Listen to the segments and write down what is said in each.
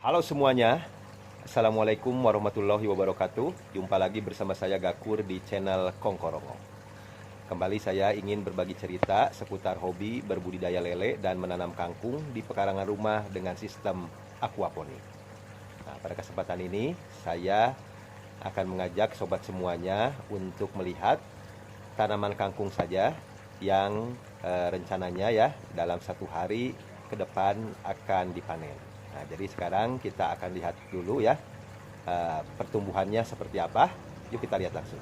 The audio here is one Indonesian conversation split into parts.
Halo semuanya, Assalamualaikum warahmatullahi wabarakatuh. Jumpa lagi bersama saya Gakur di channel Kongkorongo. Kembali saya ingin berbagi cerita seputar hobi berbudidaya lele dan menanam kangkung di pekarangan rumah dengan sistem aquaponik. Nah, pada kesempatan ini saya akan mengajak sobat semuanya untuk melihat tanaman kangkung saja yang rencananya ya dalam 1 hari ke depan akan dipanen. Nah, jadi sekarang kita akan lihat dulu ya pertumbuhannya seperti apa. Yuk kita lihat langsung.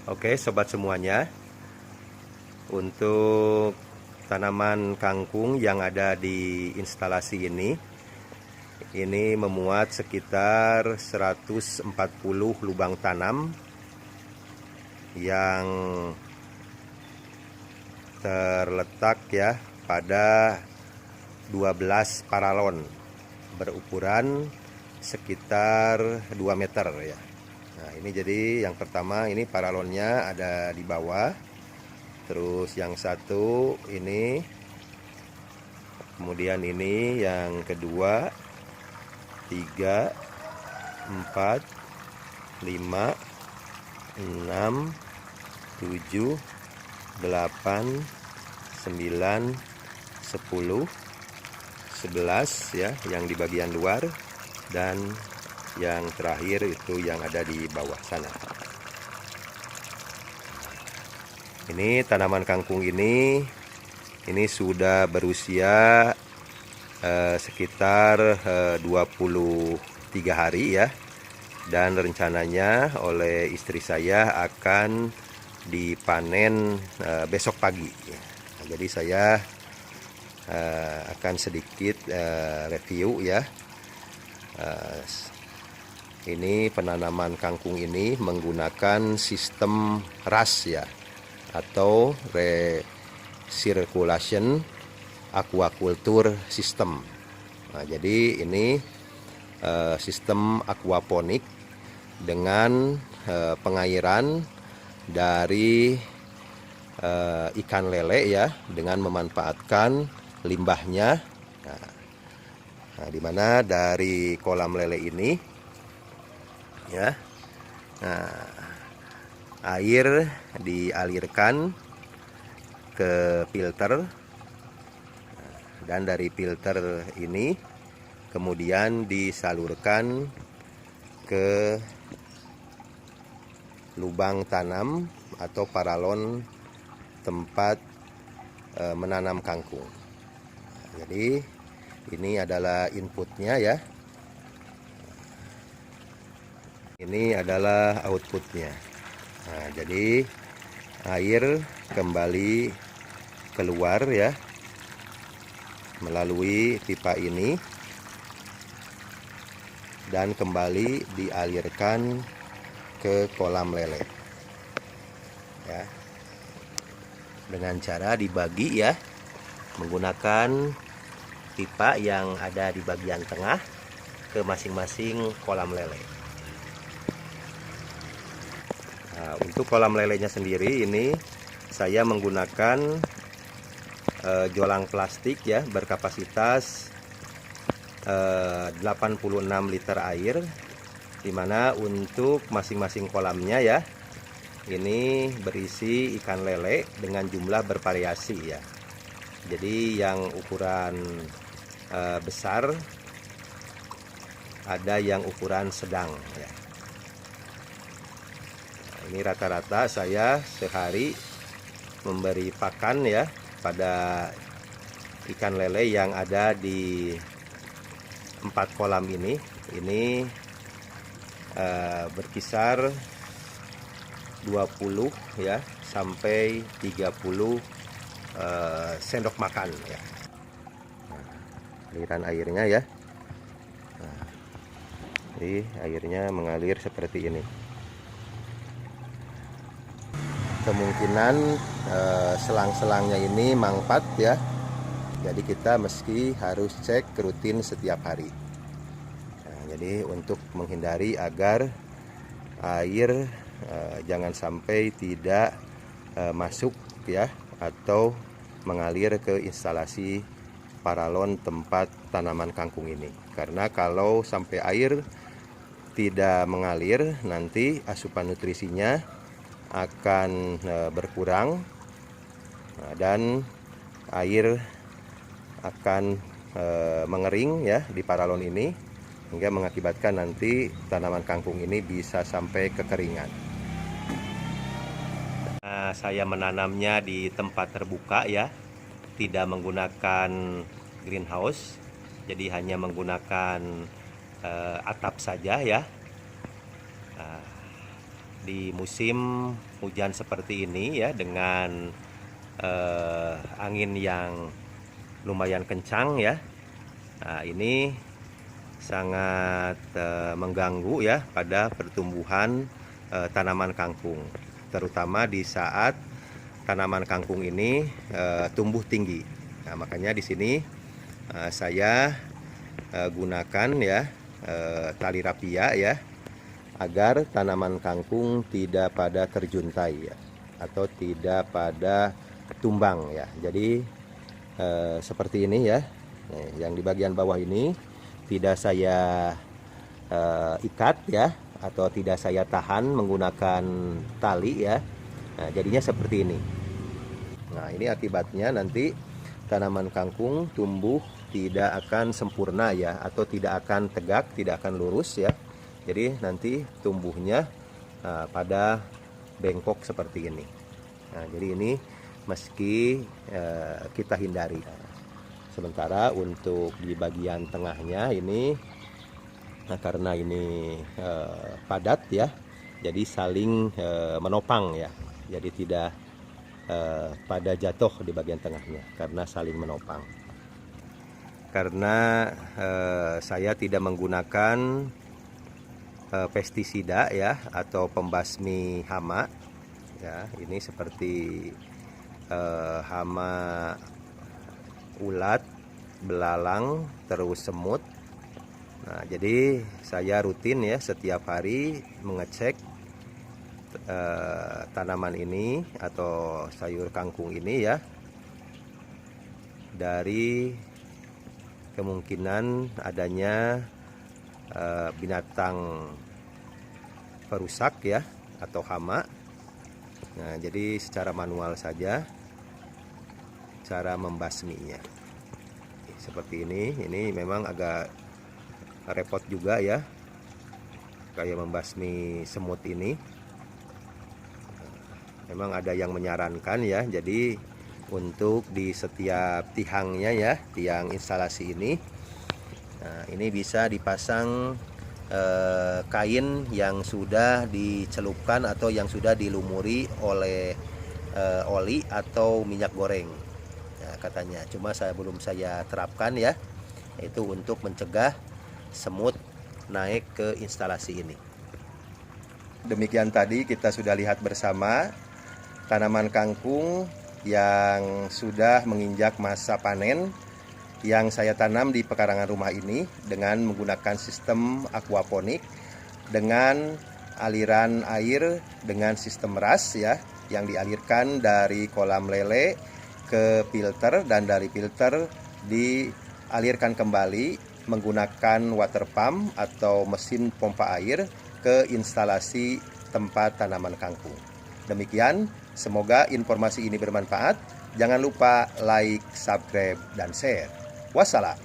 Oke, sobat semuanya, untuk tanaman kangkung yang ada di instalasi ini memuat sekitar 140 lubang tanam yang terletak ya pada 12 paralon berukuran sekitar 2 meter ya. Nah, ini jadi yang pertama ini paralonnya ada di bawah. Terus yang satu ini, kemudian ini yang kedua, 3, 4, 5, 6, 7, 8, 9, 10, 11 ya yang di bagian luar, dan yang terakhir itu yang ada di bawah sana. Ini tanaman kangkung ini sudah berusia sekitar 23 hari ya, dan rencananya oleh istri saya akan dipanen besok pagi. Nah, jadi saya akan sedikit review ya. Ini penanaman kangkung ini menggunakan sistem RAS ya, atau Recirculation Aquaculture System. Nah, jadi ini sistem aquaponik dengan pengairan dari ikan lele ya, dengan memanfaatkan limbahnya. Nah, dimana dari kolam lele ini ya, nah, air dialirkan ke filter, dan dari filter ini kemudian disalurkan ke lubang tanam atau paralon tempat menanam kangkung. Jadi ini adalah inputnya ya, ini adalah outputnya. Nah, jadi air kembali keluar ya melalui pipa ini dan kembali dialirkan ke kolam lele ya, dengan cara dibagi ya, menggunakan pipa yang ada di bagian tengah ke masing-masing kolam lele. Nah, untuk kolam lelenya sendiri ini saya menggunakan jolang plastik ya, berkapasitas 86 liter air, dimana untuk masing-masing kolamnya ya ini berisi ikan lele dengan jumlah bervariasi ya. Jadi yang ukuran besar, ada yang ukuran sedang ya. Ini rata-rata saya sehari memberi pakan ya pada ikan lele yang ada di 4 kolam ini berkisar 20 ya sampai 30 sendok makan ya. Nah, aliran airnya ya. Nah, jadi airnya mengalir seperti ini. Kemungkinan selang-selangnya ini mangpat ya. Jadi kita meski harus cek rutin setiap hari. Nah, jadi untuk menghindari agar air jangan sampai tidak masuk ya, atau mengalir ke instalasi paralon tempat tanaman kangkung ini. Karena kalau sampai air tidak mengalir, nanti asupan nutrisinya akan berkurang dan air akan mengering ya di paralon ini, hingga mengakibatkan nanti tanaman kangkung ini bisa sampai kekeringan. Saya menanamnya di tempat terbuka ya, tidak menggunakan greenhouse, jadi hanya menggunakan atap saja ya. Di musim hujan seperti ini ya, dengan angin yang lumayan kencang ya, nah, ini sangat mengganggu ya pada pertumbuhan tanaman kangkung, terutama di saat tanaman kangkung ini tumbuh tinggi. Nah, makanya di sini saya gunakan ya tali rapia ya, agar tanaman kangkung tidak pada terjuntai ya, atau tidak pada tumbang ya. Jadi seperti ini ya. Yang di bagian bawah ini tidak saya ikat ya, atau tidak saya tahan menggunakan tali ya. Nah, jadinya seperti ini. Nah, ini akibatnya nanti tanaman kangkung tumbuh tidak akan sempurna ya, atau tidak akan tegak, tidak akan lurus ya. Jadi nanti tumbuhnya pada bengkok seperti ini. Nah, jadi ini meski kita hindari. Sementara untuk di bagian tengahnya ini, nah, karena ini padat ya, jadi saling menopang ya. Jadi tidak pada jatuh di bagian tengahnya, karena saling menopang. Karena saya tidak menggunakan pestisida ya, atau pembasmi hama ya. Ini seperti hama ulat, belalang, terus semut. Nah, jadi saya rutin ya setiap hari mengecek tanaman ini atau sayur kangkung ini ya, dari kemungkinan adanya binatang perusak ya, atau hama. Nah, jadi secara manual saja cara membasminya seperti ini memang agak repot juga ya, kayak membasmi semut ini. Memang ada yang menyarankan ya, jadi untuk di setiap tiangnya ya, tiang instalasi ini, nah, ini bisa dipasang kain yang sudah dicelupkan atau yang sudah dilumuri oleh oli atau minyak goreng ya, katanya. Cuma belum saya terapkan ya, itu untuk mencegah semut naik ke instalasi ini. Demikian tadi kita sudah lihat bersama tanaman kangkung yang sudah menginjak masa panen yang saya tanam di pekarangan rumah ini dengan menggunakan sistem aquaponik dengan aliran air dengan sistem ras ya, yang dialirkan dari kolam lele ke filter, dan dari filter dialirkan kembali menggunakan water pump atau mesin pompa air ke instalasi tempat tanaman kangkung. Demikian, semoga informasi ini bermanfaat. Jangan lupa like, subscribe, dan share. Wassalam.